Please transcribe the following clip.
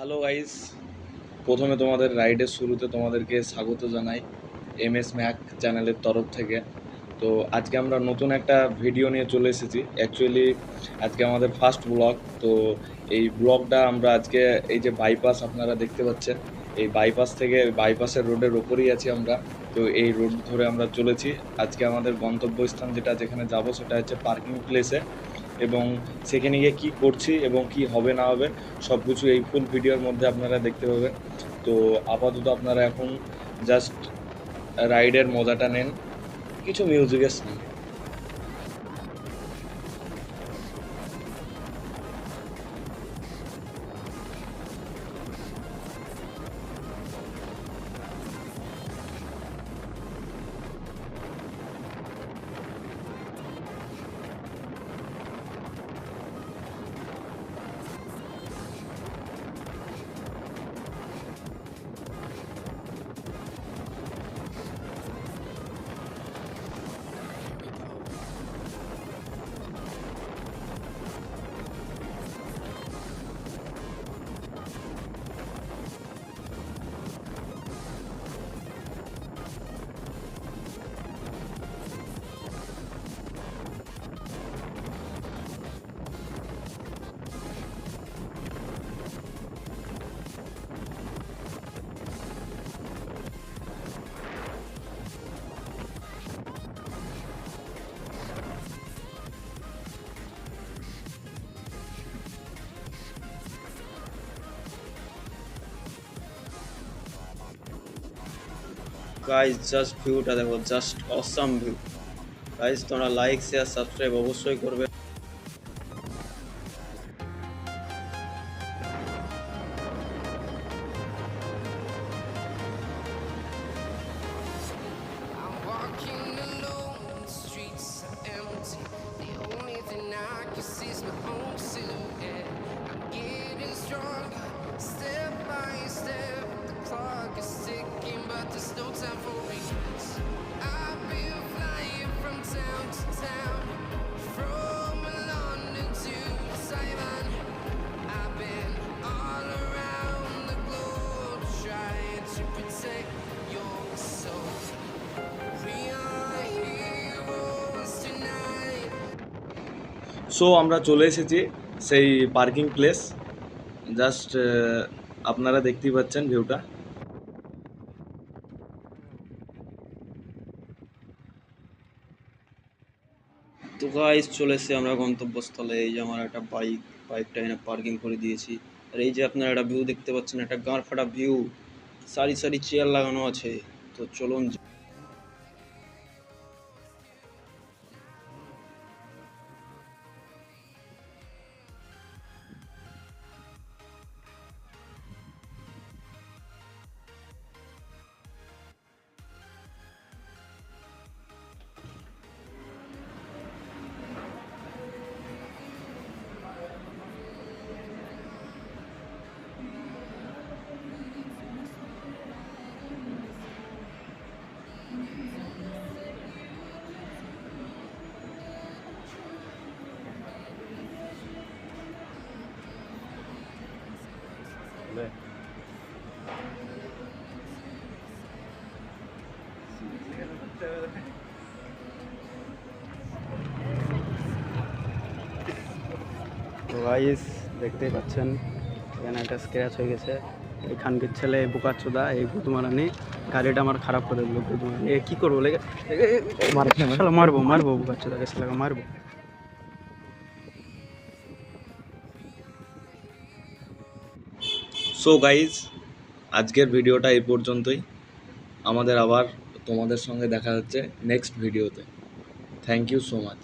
Hello guys, প্রথমে তোমাদের রাইডের শুরুতে তোমাদেরকে স্বাগত জানাই এমএস ম্যাক চ্যানেলের তরফ থেকে। তো আজকে আমরা নতুন একটা ভিডিও নিয়ে চলে এসেছি। অ্যাকচুয়ালি আজকে আমাদের ফার্স্ট ব্লগ। তো এই ব্লগটা আমরা আজকে এই যে বাইপাস আপনারা দেখতে পাচ্ছেন, এই বাইপাস থেকে বাইপাসের রোডের ওপরেই আছি আমরা। তো এই রোড ধরে আমরা চলেছি। আজকে আমাদের গন্তব্যস্থান যেখানে যাব সেটা হচ্ছে পার্কিং প্লেসে, এবং সেখানে গিয়ে কী করছি এবং কি হবে না হবে সব কিছু এই ফুল ভিডিওর মধ্যে আপনারা দেখতে পাবেন। তো আপাতত আপনারা এখন জাস্ট রাইডের মজাটা নেন, কিছু মিউজিকের সঙ্গে। গাইস জাস্ট ভিউটা দেখো, জাস্ট অসাম ভিউ। গাইস তোমরা লাইক শেয়ার সাবস্ক্রাইব অবশ্যই করবে। I'm walking alone, the streets are empty. The only thing I can see is my own silhouette. I'm getting stronger, step by step. The clock is ticking, but there's no time for regrets. I've been flying from town to town, from London to Taiwan. I've been all around the globe trying to protect your soul. So আমরা চলে এসেছি সেই parking place. Just আপনারা দেখতেই পাচ্ছেন ভিউটা। তো guys চলে এসেছি আমরা গন্তব্যস্থলে। এই যে আমার একটা বাইকটা এখানে পার্কিং করে দিয়েছি। আর এই যে আপনারা একটা ভিউ দেখতে পাচ্ছেন, একটা গাঁড় ফাটা ভিউ, সারি সারি চেয়ার লাগানো আছে। তো চলুন। তো গাইস দেখতেই পাচ্ছেন এখানে একটা স্ক্র্যাচ হয়ে গেছে। এখানকার ছেলে বোকাচোদা, এই গুদমারানি গাড়িটা আমার খারাপ করে দিল। গুদমারানি এ কী করবো, লেগে মারবো মারবো বোকাচোদাকে, ছেলেকে মারবো। সো গাইজ, আজকের ভিডিওটা এই পর্যন্তই। আমাদের আবার তোমাদের সঙ্গে দেখা হচ্ছে নেক্সট ভিডিওতে। Thank you so much.